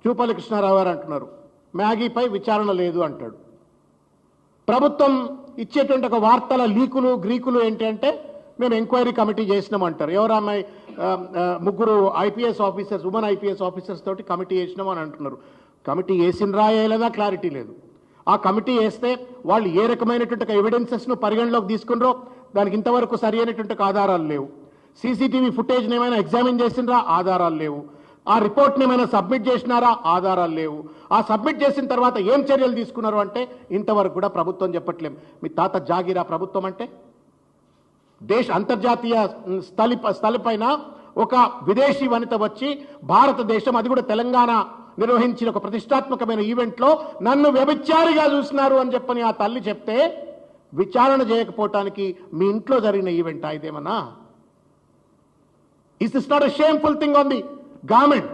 జూపల్లి కృష్ణారావు గారు అంటున్నారు మ్యాగీపై విచారణ లేదు అంటాడు. ప్రభుత్వం ఇచ్చేటువంటి ఒక వార్తల లీకులు గ్రీకులు ఏంటి అంటే మేము ఎంక్వైరీ కమిటీ చేసినామంటారు. ఎవరమ్మాయి ముగ్గురు IPS officers women IPS officers తోటి కమిటీ చేసినాం అని అంటున్నారు. కమిటీ వేసినరా వేయలేదా క్లారిటీ లేదు. ఆ కమిటీ వేస్తే వాళ్ళు ఏ రకమైనటువంటి ఎవిడెన్సెస్ను పరిగణలోకి తీసుకున్నారో దానికి ఇంతవరకు సరి అయినటువంటి ఆధారాలు లేవు. సీసీటీవీ ఫుటేజ్ని ఏమైనా ఎగ్జామిన్ చేసినరా ఆధారాలు లేవు. ఆ రిపోర్ట్ని ఏమైనా సబ్మిట్ చేసినారా ఆధారాలు లేవు. ఆ సబ్మిట్ చేసిన తర్వాత ఏం చర్యలు తీసుకున్నారు అంటే ఇంతవరకు కూడా ప్రభుత్వం చెప్పట్లేం. మీ తాత జాగిరా ప్రభుత్వం అంటే అంతర్జాతీయ స్థలిపైన ఒక విదేశీ వనిత వచ్చి భారతదేశం అది కూడా తెలంగాణ నిర్వహించిన ఒక ప్రతిష్టాత్మకమైన ఈవెంట్లో నన్ను వ్యభిచారిగా చూసినారు అని చెప్పని ఆ తల్లి చెప్తే విచారణ చేయకపోవటానికి మీ ఇంట్లో జరిగిన ఈవెంట్ ఇదేమన్నా? Is this not a shameful thing on the government?